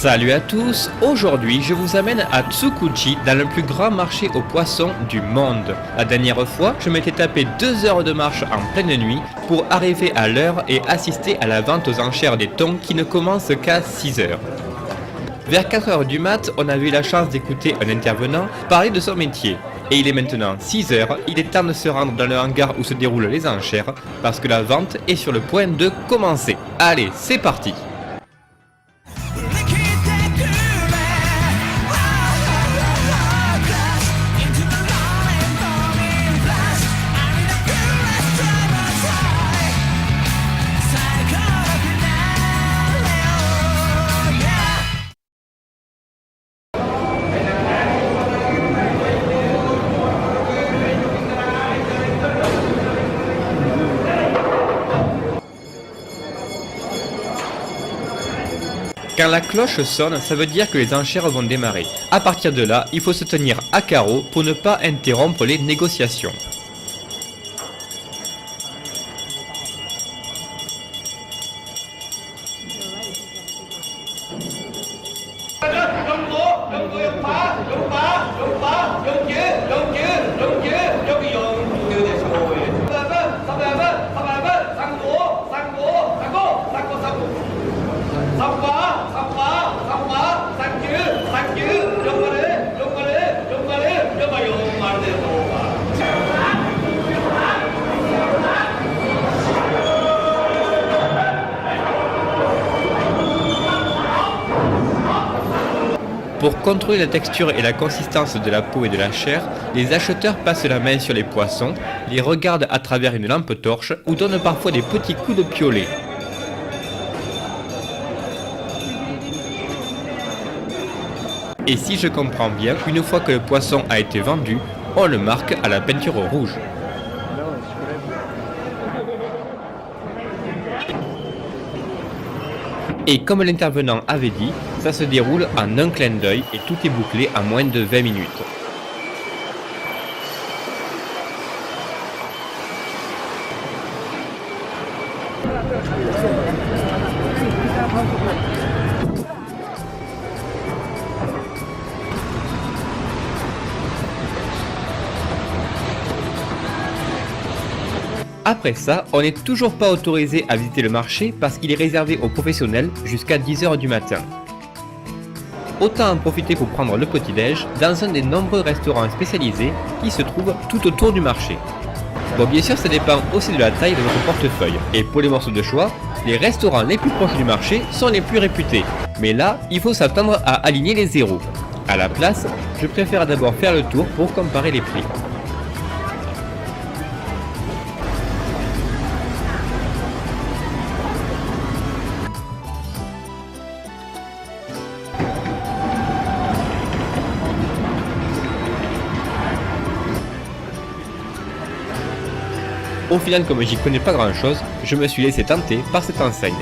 Salut à tous, aujourd'hui je vous amène à Tsukuji dans le plus grand marché aux poissons du monde. La dernière fois, je m'étais tapé 2 heures de marche en pleine nuit pour arriver à l'heure et assister à la vente aux enchères des thons qui ne commence qu'à 6 heures. Vers 4 heures du mat, on a eu la chance d'écouter un intervenant parler de son métier. Et il est maintenant 6 heures, il est temps de se rendre dans le hangar où se déroulent les enchères parce que la vente est sur le point de commencer. Allez, c'est parti! Quand la cloche sonne, ça veut dire que les enchères vont démarrer. À partir de là, il faut se tenir à carreau pour ne pas interrompre les négociations. Pour contrôler la texture et la consistance de la peau et de la chair, les acheteurs passent la main sur les poissons, les regardent à travers une lampe torche ou donnent parfois des petits coups de piolet. Et si je comprends bien, une fois que le poisson a été vendu, on le marque à la peinture rouge. Et comme l'intervenant avait dit, ça se déroule en un clin d'œil et tout est bouclé en moins de 20 minutes. Après ça, on n'est toujours pas autorisé à visiter le marché parce qu'il est réservé aux professionnels jusqu'à 10 h du matin. Autant en profiter pour prendre le petit-déj dans un des nombreux restaurants spécialisés qui se trouvent tout autour du marché. Bon, bien sûr, ça dépend aussi de la taille de votre portefeuille. Et pour les morceaux de choix, les restaurants les plus proches du marché sont les plus réputés. Mais là, il faut s'attendre à aligner les zéros. À la place, je préfère d'abord faire le tour pour comparer les prix. Au final, comme j'y connais pas grand chose, je me suis laissé tenter par cette enseigne.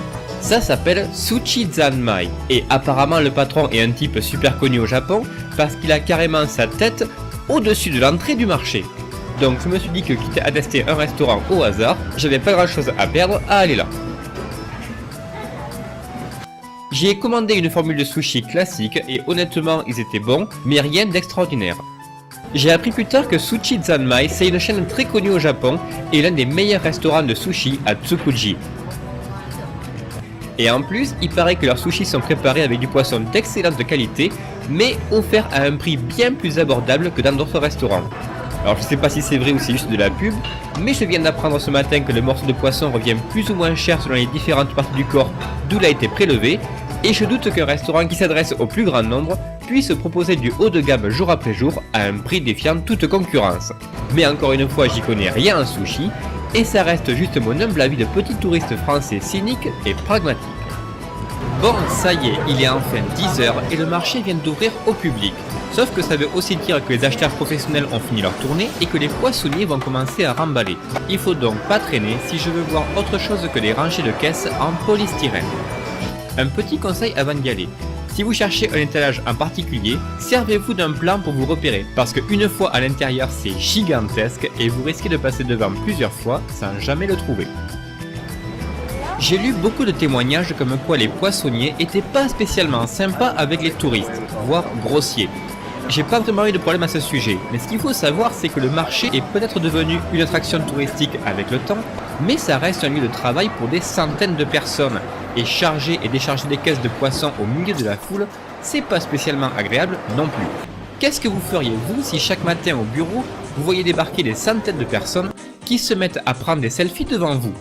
Ça s'appelle Sushi Zanmai, et apparemment le patron est un type super connu au Japon parce qu'il a carrément sa tête au-dessus de l'entrée du marché. Donc je me suis dit que quitte à tester un restaurant au hasard, j'avais pas grand chose à perdre à aller là. J'y ai commandé une formule de sushi classique et honnêtement ils étaient bons, mais rien d'extraordinaire. J'ai appris plus tard que Sushi Zanmai, c'est une chaîne très connue au Japon et l'un des meilleurs restaurants de sushi à Tsukuji. Et en plus, il paraît que leurs sushis sont préparés avec du poisson d'excellente qualité, mais offerts à un prix bien plus abordable que dans d'autres restaurants. Alors je sais pas si c'est vrai ou c'est juste de la pub, mais je viens d'apprendre ce matin que le morceau de poisson revient plus ou moins cher selon les différentes parties du corps d'où il a été prélevé, et je doute qu'un restaurant qui s'adresse au plus grand nombre puisse proposer du haut de gamme jour après jour à un prix défiant toute concurrence. Mais encore une fois, j'y connais rien en sushi, et ça reste juste mon humble avis de petit touriste français cynique et pragmatique. Bon, ça y est, il est enfin 10 h et le marché vient d'ouvrir au public. Sauf que ça veut aussi dire que les acheteurs professionnels ont fini leur tournée et que les poissonniers vont commencer à remballer. Il faut donc pas traîner si je veux voir autre chose que des rangées de caisses en polystyrène. Un petit conseil avant d'y aller. Si vous cherchez un étalage en particulier, servez-vous d'un plan pour vous repérer, parce qu'une fois à l'intérieur c'est gigantesque et vous risquez de passer devant plusieurs fois sans jamais le trouver. J'ai lu beaucoup de témoignages comme quoi les poissonniers étaient pas spécialement sympas avec les touristes, voire grossiers. J'ai pas vraiment eu de problème à ce sujet, mais ce qu'il faut savoir c'est que le marché est peut-être devenu une attraction touristique avec le temps, mais ça reste un lieu de travail pour des centaines de personnes, et charger et décharger des caisses de poissons au milieu de la foule, c'est pas spécialement agréable non plus. Qu'est-ce que vous feriez vous si chaque matin au bureau, vous voyez débarquer des centaines de personnes qui se mettent à prendre des selfies devant vous?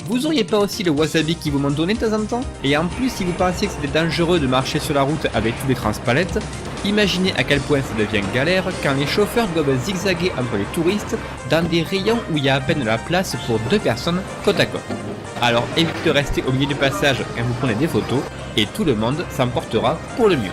Vous auriez pas aussi le wasabi qui vous monte au nez de temps en temps? Et en plus, si vous pensiez que c'était dangereux de marcher sur la route avec tous les transpalettes, imaginez à quel point ça devient galère quand les chauffeurs doivent zigzaguer entre les touristes dans des rayons où il y a à peine la place pour 2 personnes côte à côte. Alors évitez de rester au milieu du passage quand vous prenez des photos et tout le monde s'en portera pour le mieux.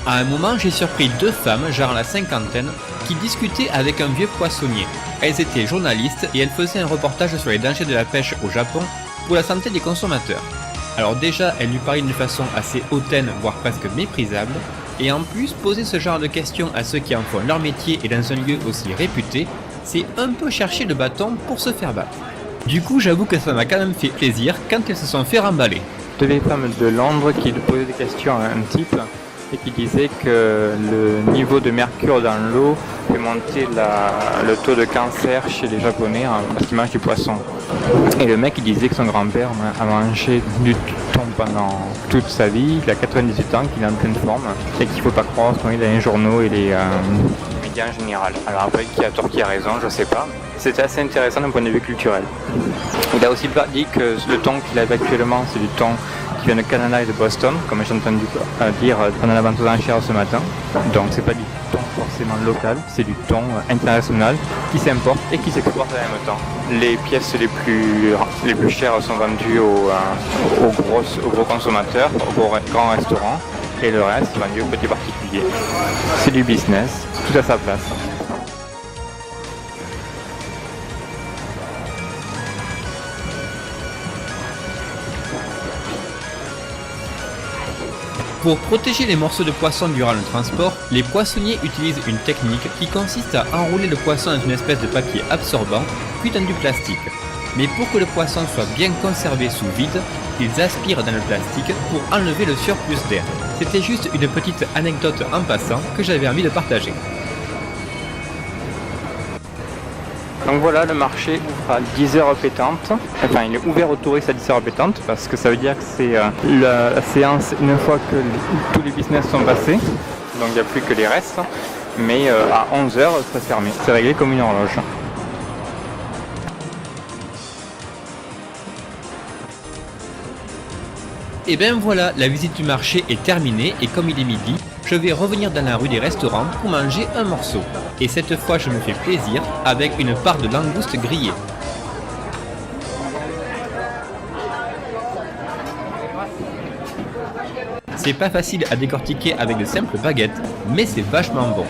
À un moment, j'ai surpris 2 femmes, genre la cinquantaine, qui discutaient avec un vieux poissonnier. Elles étaient journalistes et elles faisaient un reportage sur les dangers de la pêche au Japon pour la santé des consommateurs. Alors déjà, elles lui parlaient d'une façon assez hautaine, voire presque méprisable, et en plus, poser ce genre de questions à ceux qui en font leur métier et dans un lieu aussi réputé, c'est un peu chercher le bâton pour se faire battre. Du coup, j'avoue que ça m'a quand même fait plaisir quand elles se sont fait remballer. 2 femmes de Londres qui posaient des questions à un type et qui disait que le niveau de mercure dans l'eau fait monter le taux de cancer chez les Japonais parce qu'ils mangent du poisson. Et le mec il disait que son grand-père a mangé du thon pendant toute sa vie, il a 98 ans, qu'il est en pleine forme et qu'il ne faut pas croire ce qu'on lit dans les journaux et les médias en général. Alors après qui a tort, qui a raison, je sais pas. C'était assez intéressant d'un point de vue culturel. Il a aussi dit que le thon qu'il avait actuellement c'est du thon qui vient de Canada et de Boston, comme j'ai entendu dire pendant la vente aux enchères ce matin. Donc c'est pas du thon forcément local, c'est du thon international qui s'importe et qui s'exporte en même temps. Les pièces les plus chères sont vendues aux gros consommateurs, aux grands restaurants, et le reste est vendu aux petits particuliers. C'est du business, tout à sa place. Pour protéger les morceaux de poisson durant le transport, les poissonniers utilisent une technique qui consiste à enrouler le poisson dans une espèce de papier absorbant, puis dans du plastique. Mais pour que le poisson soit bien conservé sous vide, ils aspirent dans le plastique pour enlever le surplus d'air. C'était juste une petite anecdote en passant que j'avais envie de partager. Donc voilà, le marché ouvre à 10h pétantes. Enfin, il est ouvert aux touristes à 10h pétantes parce que ça veut dire que c'est la séance une fois que tous les business sont passés. Donc il n'y a plus que les restes. Mais à 11h, c'est fermé. C'est réglé comme une horloge. Et ben voilà, la visite du marché est terminée et comme il est midi, je vais revenir dans la rue des restaurants pour manger un morceau. Et cette fois je me fais plaisir avec une part de langouste grillée. C'est pas facile à décortiquer avec de simples baguettes, mais c'est vachement bon.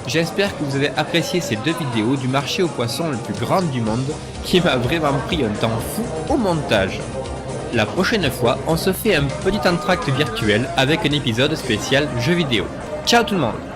J'espère que vous avez apprécié ces 2 vidéos du marché aux poissons le plus grand du monde qui m'a vraiment pris un temps fou au montage. La prochaine fois, on se fait un petit entracte virtuel avec un épisode spécial jeux vidéo. Ciao tout le monde!